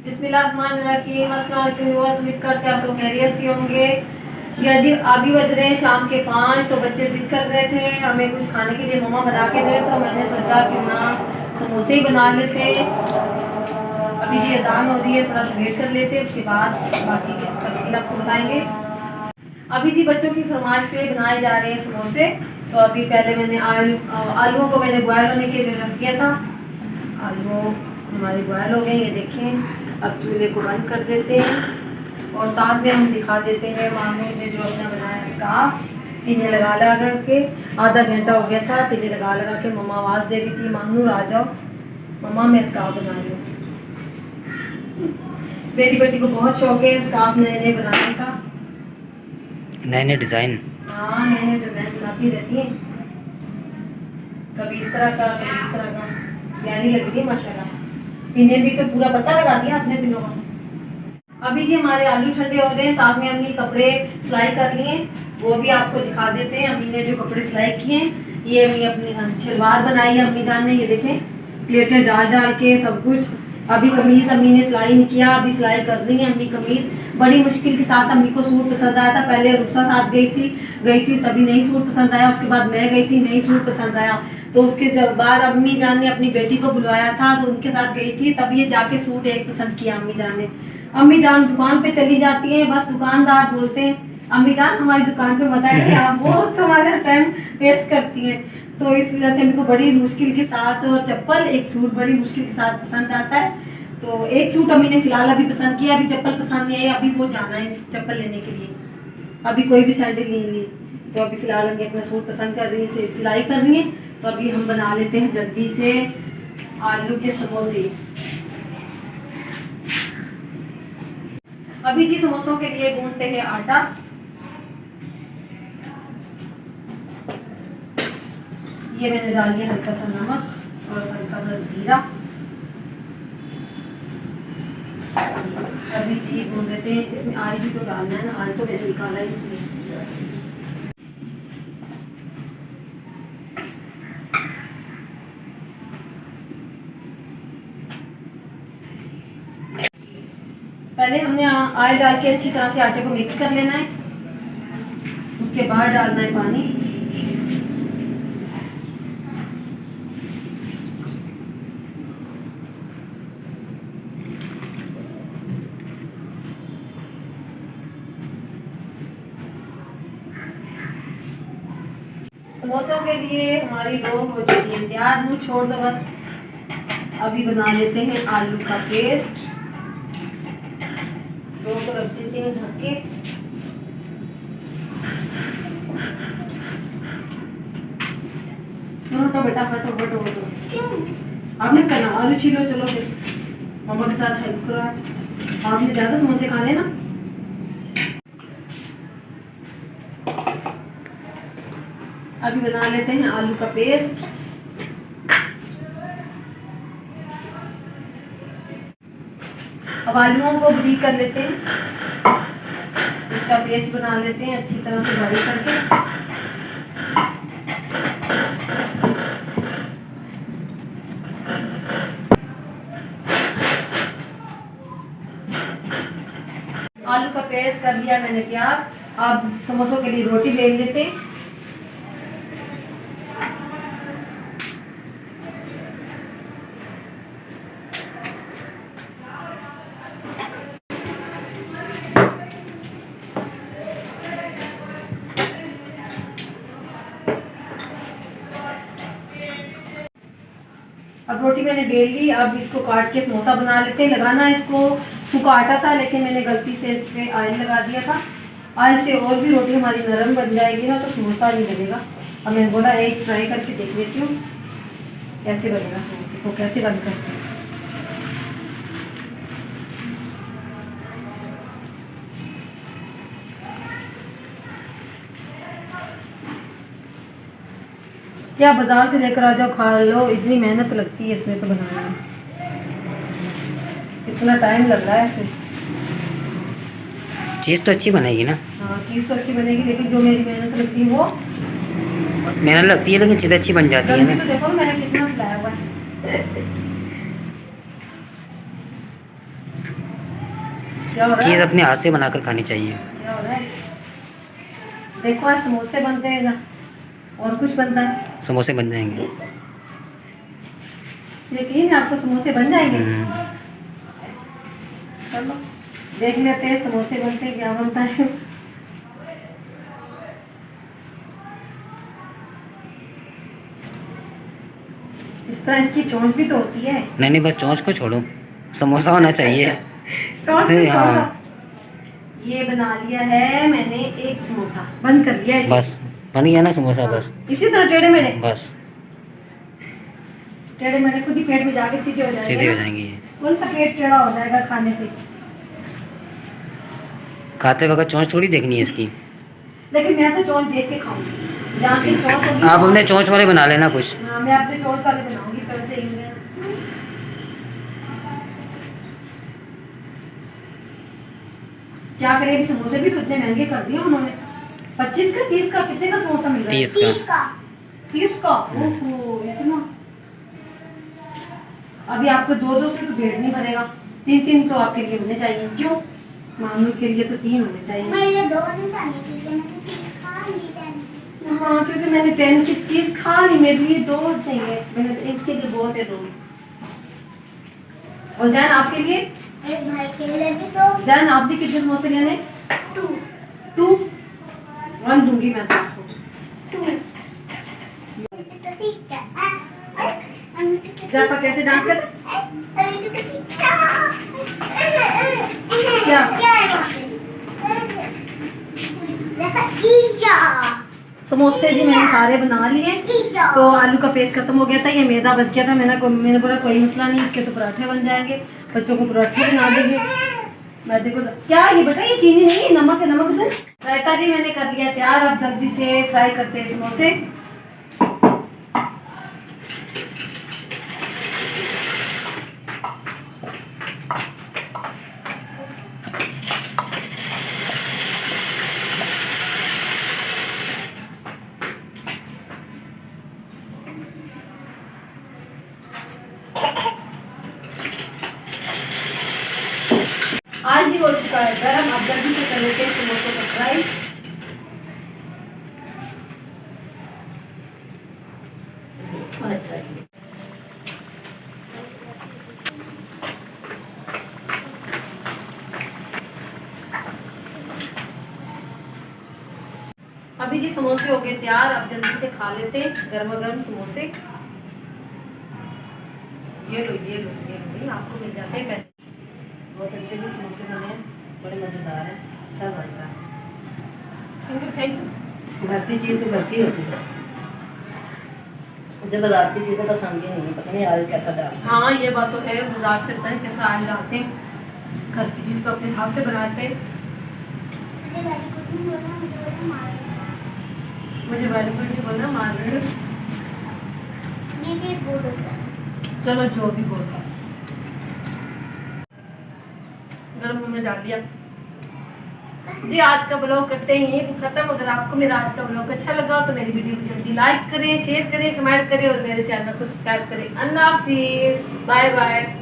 बिस्मिल्लाहिर्रहमानिर्रहीम। अस्सलाम वालेकुम। उम्मीद करते हैं आप सब खैरियत से होंगे। या जी अभी बज रहे हैं शाम के 5। तो बच्चे जिद कर रहे थे हमें कुछ खाने के लिए मम्मा बना के दे, तो मैंने सोचा क्यों ना समोसे ही बना लेते। अभी जी अज़ान हो रही है, थोड़ा सा वेट कर लेते हैं, उसके बाद बाकी की तफसील आपको बताएंगे। अभी जी बच्चों की फरमाइश पे बनाए जा रहे हैं समोसे। तो अभी पहले मैंने आलूओं को मैंने बॉयल होने के लिए रख दिया था। आलू हमारे बॉयल हो गए, ये देखें। अब चूल्हे को बंद कर देते हैं और साथ में हम दिखा देते हैं मामून ने जो अपना बनाया स्कार्फ, पिन्ने लगा लगा के आधा घंटा हो गया था। पिन्ने लगा लगा के मम्मा आवाज़ दे रही थी, मानूर आ जाओ मम्मा मैं स्कार्फ बना रही हूँ। मेरी बेटी को बहुत शौक है स्कार्फ नए नए बनाने का, नए नए डिज़ाइन। हाँ नए नए डिज़ाइन बनाती रहती है, कभी इस तरह का कभी इस तरह का। प्यारी लग रही है माशाल्लाह। पिने भी तो पूरा पता लगा दिया अपने पिनों का। अभी जी हमारे आलू ठंडे हो रहे हैं, साथ में हमने कपड़े सिलाई कर लिए, वो भी आपको दिखा देते हैं। अम्मी ने जो कपड़े सिलाई किए हैं, ये अम्मी अपनी शलवार बनाई है अम्मी जान ने, ये देखें प्लेटें डाल डाल के सब कुछ। अभी कमीज अम्मी ने सिलाई नहीं किया, अभी सिलाई कर रही है अम्मी कमीज। बड़ी मुश्किल के साथ अम्मी को सूट पसंद आया था। पहले रुखसा साथ गई थी तभी नहीं सूट पसंद आया, उसके बाद मैं गई थी नहीं सूट पसंद आया। तो उसके जब बाद अम्मी जान ने अपनी बेटी को बुलवाया था तो उनके साथ गई थी, तब ये जाके सूट एक पसंद किया अम्मी जान ने। अम्मी जान दुकान पे चली जाती है, बस दुकानदार बोलते हैं अम्मी जान हमारी दुकान पे मत आइए, आप बहुत हमारा टाइम वेस्ट करती हैं। तो इस वजह से अम्मी को बड़ी मुश्किल के साथ और चप्पल एक सूट बड़ी मुश्किल के साथ पसंद आता है। तो एक सूट अम्मी ने फिलहाल अभी पसंद किया, अभी चप्पल पसंद नहीं आई, अभी वो जाना है चप्पल लेने के लिए, अभी कोई भी सैंडल नहीं ली। तो अभी फिलहाल अम्मी अपना सूट पसंद कर रही है, सिलाई कर रही है। तो अभी हम बना लेते हैं जल्दी से आलू के समोसे। अभी जी समोसों के लिए गूंथते हैं आटा। ये मैंने डाल दिया हल्का सा नमक और हल्का सा जीरा। अभी जी गूंथ देते हैं, इसमें आलू भी तो डालना है ना, आलू तो मैंने निकाला ही नहीं। पहले हमने ऑयल डाल के अच्छी तरह से आटे को मिक्स कर लेना है, उसके बाद डालना है पानी। समोसों के लिए हमारी डो हो चुकी है तैयार, मुँह छोड़ दो बस। अभी बना लेते हैं आलू का पेस्ट। डो को रख देते हैं ढक के। हटो बेटा हटो हटो हटो, आपने करना आलू छीलो, चलो फिर मम्मा के साथ हेल्प करो। आपने ज्यादा समोसे खाने ना। अभी बना लेते हैं आलू का पेस्ट। अब आलूओं को ब्रीक कर लेते हैं, इसका पेस्ट बना लेते हैं अच्छी तरह से बॉईल करके। आलू का पेस्ट कर लिया मैंने तैयार। अब समोसों के लिए रोटी बेल लेते हैं। अब रोटी मैंने बेल ली, अब इसको काट के समोसा बना लेते हैं। लगाना इसको सूखा आटा था, लेकिन मैंने गलती से इस पर ऑयल लगा दिया था। ऑयल से और भी रोटी हमारी नरम बन जाएगी ना, तो समोसा नहीं बनेगा। अब मैंने बोला एक ट्राई करके देख लेती हूँ कैसे बनेगा समोसे को, कैसे बंद करते हैं। क्या बाजार से लेकर आ जाओ खा लो, इतनी मेहनत लगती है इसमें तो बनाने में, इतना टाइम लग रहा है इसमें। चीज़ तो अच्छी बनेगी ना। हाँ चीज़ तो अच्छी बनेगी, लेकिन जो मेरी मेहनत लगती है वो बस मेहनत लगती है, लेकिन चीज़ अच्छी बन जाती है ना। तो देखो मैंने कितना खिलाया हुआ है। क्या हो रहा चीज़ है? अपने हाथ से बनाकर खानी चाहिए। क्या हो रहा है? देखो आज समोसे बनते हैं ना, और कुछ बनता है। समोसे बन जाएंगे। यकीन है आपको समोसे बन जाएंगे? चलो देख लेते हैं समोसे बनते हैं क्या बनता है। इस तरह इसकी चोंच भी तो होती है। नहीं नहीं, बस चोंच को छोड़ो, समोसा होना चाहिए। चोंच भी हाँ। छोड़ो। ये बना लिया है मैंने एक समोसा, बंद कर दिया इसे। बस बन गया ना समोसा, हाँ, बस इसी तरह टेढ़े मेढ़े बस टेढ़े मेढ़े खुद ही पेट में जाके सीधे हो जाएंगे सीधे हो ना। जाएंगे ये। कौन सा पेट टेढ़ा हो जाएगा खाने से? खाते वक्त चोंच थोड़ी देखनी है इसकी। लेकिन मैं तो चोंच देख के खाऊंगी, जहाँ से चोंच होगी आप अपने चोंच वाले बना लेना कुछ। हाँ मैं अपने चोंच वाले बनाऊंगी, चोंच से ही है। क्या करें, अभी समोसे भी तो इतने महंगे कर दिए उन्होंने। 25 का 30 का कितने का समोसा मिल रहा है? 30 का। 30 का। ओहो इतना। अभी आपको 2-2 से तो पेट नहीं भरेगा, 3-3 तो आपके लिए होने चाहिए। क्यों? मामू के लिए तो 3 होने चाहिए। हाँ क्योंकि मैंने 10 की चीज खा ली, मेरे लिए 2 चाहिए, मैंने इनके लिए बहुत है 2। और जैन आपके लिए? भाई के लिए भी तो जैन आप भी कितने समोसे लेने? 2 1 दूंगी मैं तो आपको। जाफा कैसे डांस कर? समोसे जी मैंने सारे बना लिए। तो आलू का पेस्ट खत्म हो गया था, ये मैदा बच गया था। मैंने बोला कोई मसला नहीं, इसके तो पराठे बन जाएंगे, बच्चों को पराठे बना देंगे। मैदे को क्या ये बेटा, ये चीनी नहीं है, नमक है, नमक से। रायता जी मैंने कर लिया तैयार, अब जल्दी से फ्राई करते हैं समोसे। आज भी हो चुका है गरम, अब जल्दी से कर लेते हैं समोसों को फ्राई। अभी जी समोसे हो गए तैयार, अब जल्दी से खा लेते हैं गर्मा गर्म समोसे। ये लो ये लो ये लो, नहीं आपको मिल जाते हैं पहले। बहुत अच्छे जी समोसे बने हैं, बड़े मज़ेदार हैं, अच्छा जायका है। Thank you. भारतीय चीज़ तो गलती होती है, मुझे बाजार की चीज़ें पसंद ही नहीं है, पता नहीं आज कैसा डाल। हाँ ये बात तो है, बाजार से पता नहीं कैसा आज लाते हैं, घर की चीज़ तो अपने हाथ से बनाते हैं। मुझे वेरी गुड नहीं बोलना, मार रहे हो। चलो जो भी बोल रहा है, गर्म में डाल दिया जी। आज का ब्लॉग करते हैं यहीं खत्म। अगर आपको मेरा आज का ब्लॉग अच्छा लगा तो मेरी वीडियो को जल्दी लाइक करें, शेयर करें, कमेंट करें और मेरे चैनल को सब्सक्राइब करें। अल्लाह हाफिज़, बाय बाय।